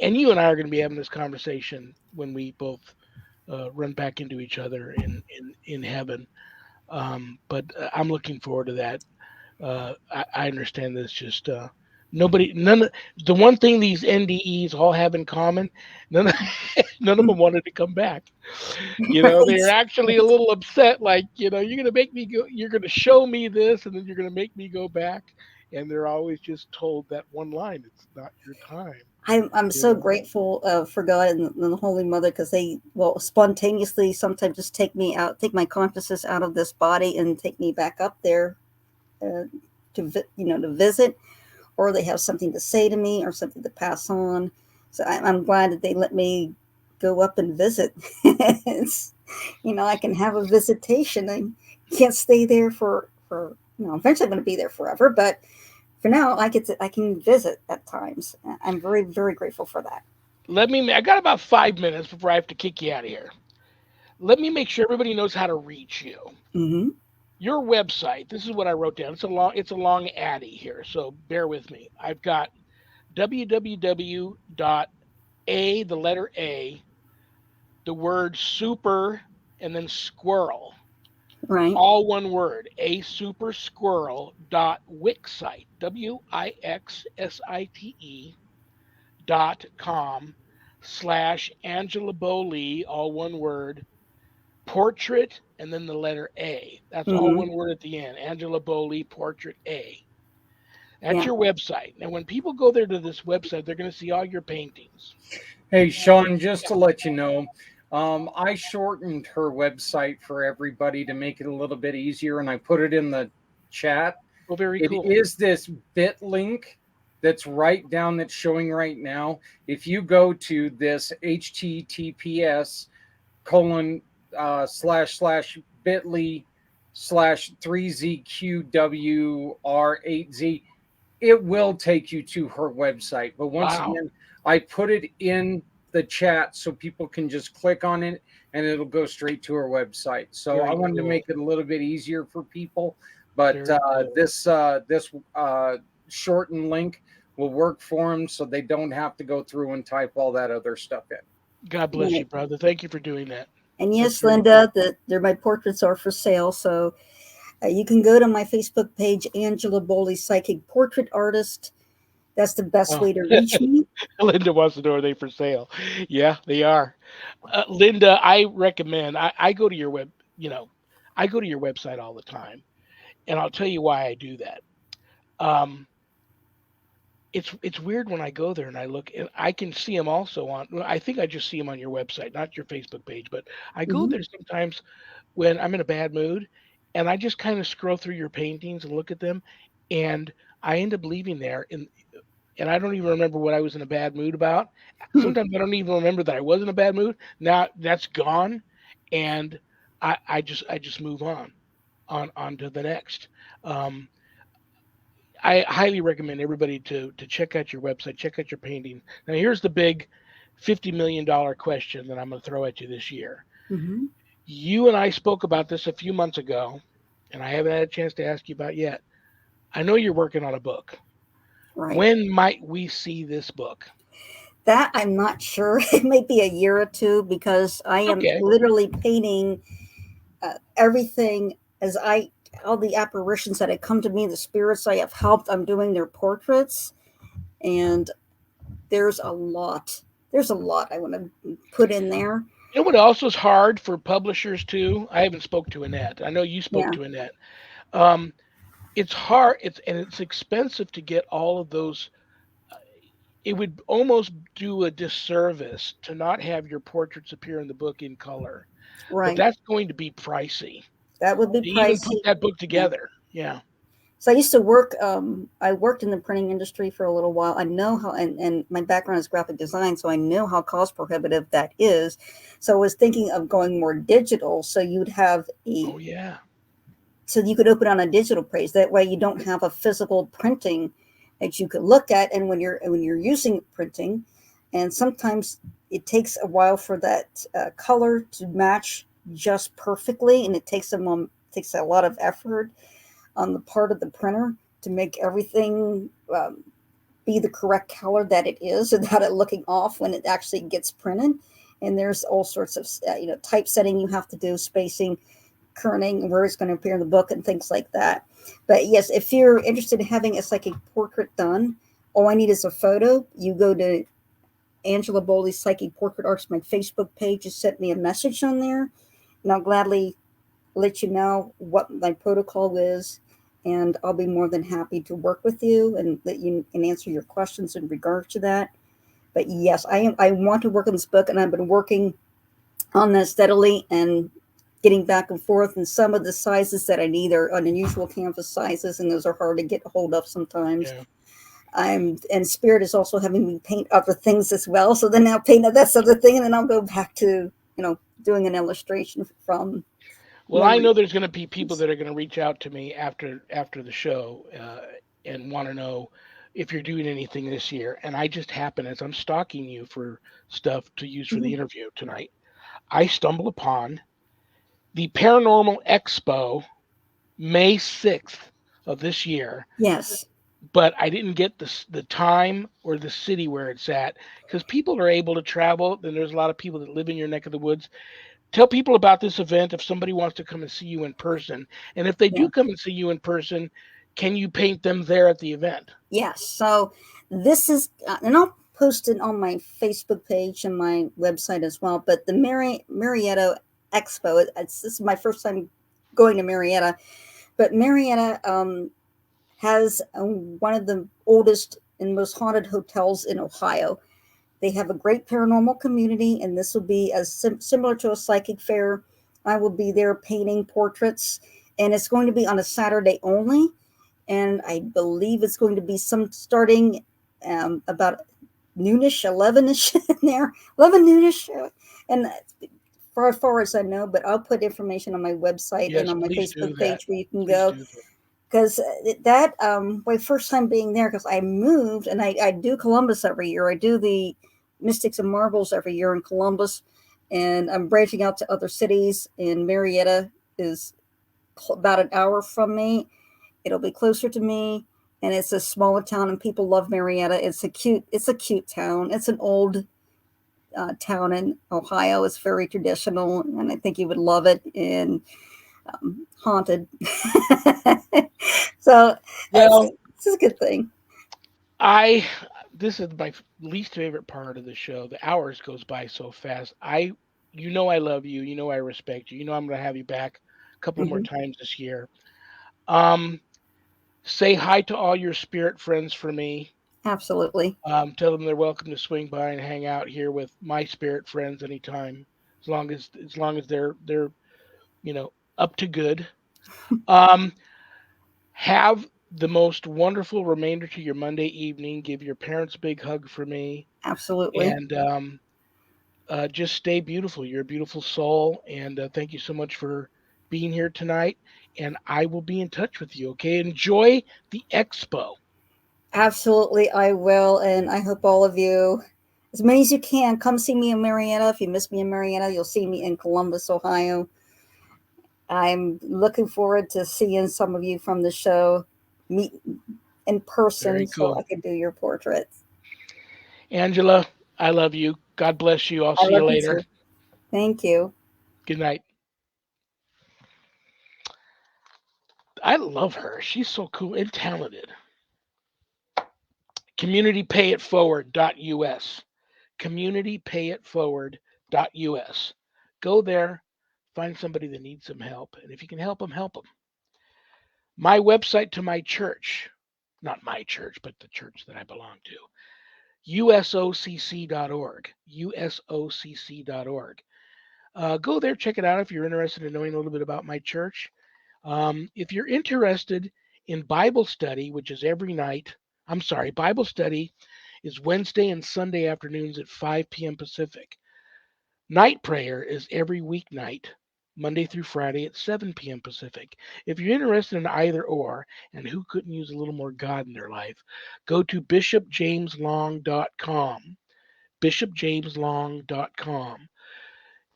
and you and I are going to be having this conversation when we both run back into each other in heaven. But I'm looking forward to that. I understand this just none of the one thing these NDEs all have in common, none of, none of them wanted to come back. They're Right. actually a Right. little upset, like, you're gonna make me go, you're gonna show me this, and then you're gonna make me go back. And they're always just told that one line, it's not your time, I'm you so know. grateful for God and the Holy Mother because they will spontaneously sometimes just take me out, take my consciousness out of this body and take me back up there uh, to visit, or they have something to say to me or something to pass on. So I'm glad that they let me go up and visit. It's, I can have a visitation. I can't stay there for eventually I'm going to be there forever, but for now I can visit at times. I'm very, very grateful for that. I got about 5 minutes before I have to kick you out of here. Let me make sure everybody knows how to reach you. Mm-hmm. Your website, this is what I wrote down. It's a long addy here, so bear with me. I've got www.a, the letter A, the word super, and then squirrel, Right. all one word, a super squirrel dot wixsite, WIXSITE .com Angela Boley, all one word, portrait, and then the letter A. That's all Hmm. one word at the end. Angela Boley, portrait A. That's Yeah. your website. Now, when people go there to this website, they're going to see all your paintings. Hey, Sean, just to let you know, I shortened her website for everybody to make it a little bit easier, and I put it in the chat. Oh, very It cool. is this bit link that's right down that's showing right now. If you go to this https colon slash slash bit.ly slash 3ZQWR8Z, it will take you to her website. But once Wow. again, I put it in the chat so people can just click on it and it'll go straight to her website. So I Very wanted to cool. make it a little bit easier for people. But Very cool. this shortened link will work for them, so they don't have to go through and type all that other stuff in. God bless you, brother. Thank you for doing that. And That's yes, very Linda, cool. my portraits are for sale. So you can go to my Facebook page, Angela Boley, Psychic Portrait Artist. That's the best Oh, way to reach me. Linda wants to know, are they for sale? Yeah, they are. Linda, I recommend. I go to your web. I go to your website all the time, and I'll tell you why I do that. Um, it's weird when I go there and I look, and I can see them also on. Well, I think I just see them on your website, not your Facebook page. But I go Hmm. there sometimes when I'm in a bad mood, and I just kind of scroll through your paintings and look at them, and I end up leaving there, and I don't even remember what I was in a bad mood about. Sometimes I don't even remember that I was in a bad mood. Now that's gone, and I just move on to the next. Um, I highly recommend everybody to check out your website, check out your painting. Now here's the big $50 million question that I'm going to throw at you this year. Hmm. You and I spoke about this a few months ago, and I haven't had a chance to ask you about yet. I know you're working on a book. Right. When might we see this book? That I'm not sure. It may be a year or two because I am Okay. literally painting everything as all the apparitions that have come to me, the spirits I have helped, I'm doing their portraits. And there's a lot. There's a lot I want to put in there. You know what also is hard for publishers too? I haven't spoke to Annette. I know you spoke Yeah. to Annette. Um, it's hard. It's expensive to get all of those. It would almost do a disservice to not have your portraits appear in the book in color, but Right. that's going to be pricey That would be to even put pricey. that book Yeah. together. Yeah. So I used to work. I worked in the printing industry for a little while. I know how, and my background is graphic design, so I know how cost prohibitive that is. So I was thinking of going more digital. So you'd have Oh yeah. so you could open on a digital page. That way, you don't have a physical printing that you could look at. And when you're using printing, and sometimes it takes a while for that color to match just perfectly, and it takes a lot of effort on the part of the printer to make everything be the correct color that it is without it looking off when it actually gets printed. And there's all sorts of typesetting you have to do, spacing, kerning, where it's going to appear in the book, and things like that. But yes, if you're interested in having a psychic portrait done, all I need is a photo. You go to Angela Boley's Psychic Portrait Arts, my Facebook page. Just send me a message on there, and I'll gladly let you know what my protocol is, and I'll be more than happy to work with you and let you and answer your questions in regards to that. But yes, I want to work on this book, and I've been working on that steadily and getting back and forth. And some of the sizes that I need are unusual canvas sizes, and those are hard to get a hold of sometimes. Yeah. And Spirit is also having me paint other things as well. So then I'll paint that other thing, and then I'll go back to doing an illustration from Well, I memory. know there's going to be people that are going to reach out to me after the show and want to know if you're doing anything this year. And I just happen, as I'm stalking you for stuff to use for the Mhm. interview tonight, I stumble upon the Paranormal Expo May 6th of this year, Yes. but I didn't get the time or the city where it's at because people are able to travel. Then there's a lot of people that live in your neck of the woods. Tell people about this event if somebody wants to come and see you in person. And if they Yeah. do come and see you in person, can you paint them there at the event? Yes. So this is, and I'll posted on my Facebook page and my website as well. But the Marietta Expo, this is my first time going to Marietta, but Marietta has one of the oldest and most haunted hotels in Ohio. They have a great paranormal community, and this will be as similar to a psychic fair. I will be there painting portraits, and it's going to be on a Saturday only. And I believe it's going to be starting about noonish, 11ish in there, 11 noonish. And for as far as I know, but I'll put information on my website and Yes, on my please do Facebook that. page where you can Please go. do that. Because that my first time being there, because I moved and I do Columbus every year. I do the Mystics and Marvels every year in Columbus, and I'm branching out to other cities. And Marietta is about an hour from me. It'll be closer to me, and it's a smaller town, and people love Marietta. It's a cute town. It's an old town in Ohio. It's very traditional, and I think you would love it. And haunted. So Well, this is a good thing. This is my least favorite part of the show. The hours goes by so fast. You know I love you. You know I respect you. You know I'm going to have you back a couple of more Hmm. times this year. Um, say hi to all your spirit friends for me. Absolutely. Tell them they're welcome to swing by and hang out here with my spirit friends anytime, as long as they're up to good. Um, have the most wonderful remainder to your Monday evening. Give your parents a big hug for me, Absolutely. and just stay beautiful. You're a beautiful soul, and thank you so much for being here tonight. And I will be in touch with you. Okay, enjoy the expo. Absolutely, I will. And I hope all of you, as many as you can, come see me in Marietta. If you miss me in Marietta, you'll see me in Columbus, Ohio. I'm looking forward to seeing some of you from the show meet in person Very so cool, I can do your portraits. Angela. I love you. God bless you. I'll I see you love you later. too. Thank you. Good night. I love her. She's so cool and talented. CommunityPayItForward.us. CommunityPayItForward.us. Go there, find somebody that needs some help, and if you can help them, help them. My website to my church, not my church, but the church that I belong to, usocc.org. usocc.org. Go there, check it out if you're interested in knowing a little bit about my church. If you're interested in Bible study, which is every night, Bible study is Wednesday and Sunday afternoons at 5 p.m. Pacific. Night prayer is every weeknight, Monday through Friday at 7 p.m. Pacific. If you're interested in either or, and who couldn't use a little more God in their life, go to bishopjameslong.com. bishopjameslong.com.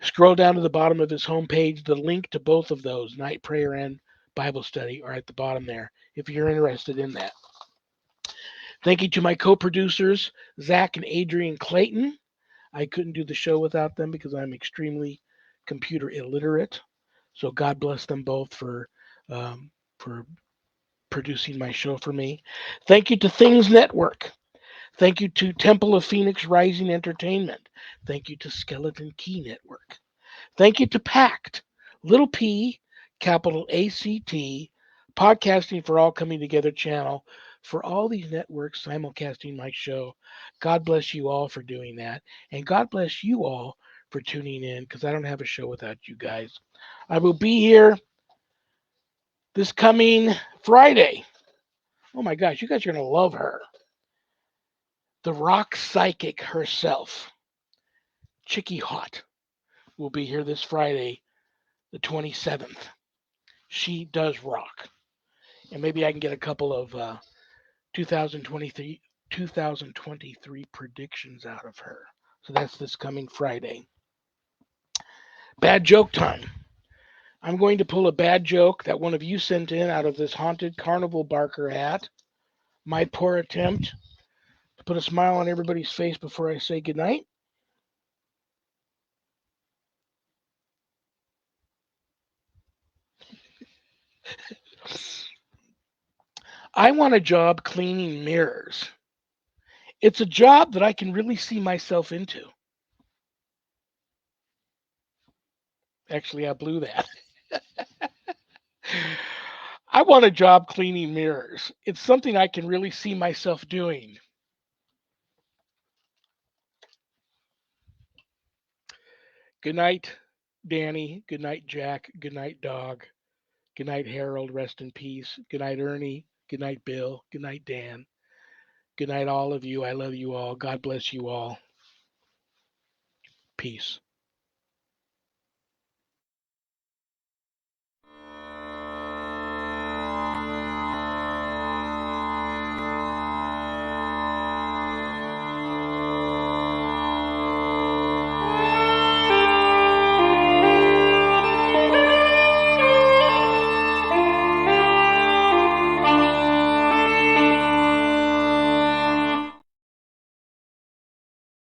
Scroll down to the bottom of his homepage. The link to both of those, night prayer and Bible study, are at the bottom there if you're interested in that. Thank you to my co producers, Zach and Adrian Clayton. I couldn't do the show without them because I'm extremely computer illiterate. So God bless them both for producing my show for me. Thank you to Things Network. Thank you to Temple of Phoenix Rising Entertainment. Thank you to Skeleton Key Network. Thank you to Pact, little p, capital ACT, Podcasting for All Coming Together channel, for all these networks simulcasting my show. God bless you all for doing that. And God bless you all for tuning in because I don't have a show without you guys. I will be here this coming Friday. Oh my gosh, you guys are going to love her. The rock psychic herself, Chicky Hot, will be here this Friday, the 27th. She does rock. And maybe I can get a couple of 2023 predictions out of her. So that's this coming Friday. Bad joke time. I'm going to pull a bad joke that one of you sent in out of this haunted carnival barker hat. My poor attempt to put a smile on everybody's face before I say goodnight. I want a job cleaning mirrors. It's a job that I can really see myself into. Actually, I blew that. I want a job cleaning mirrors. It's something I can really see myself doing. Good night, Danny. Good night, Jack. Good night, Dog. Good night, Harold. Rest in peace. Good night, Ernie. Good night, Bill. Good night, Dan. Good night, all of you. I love you all. God bless you all. Peace.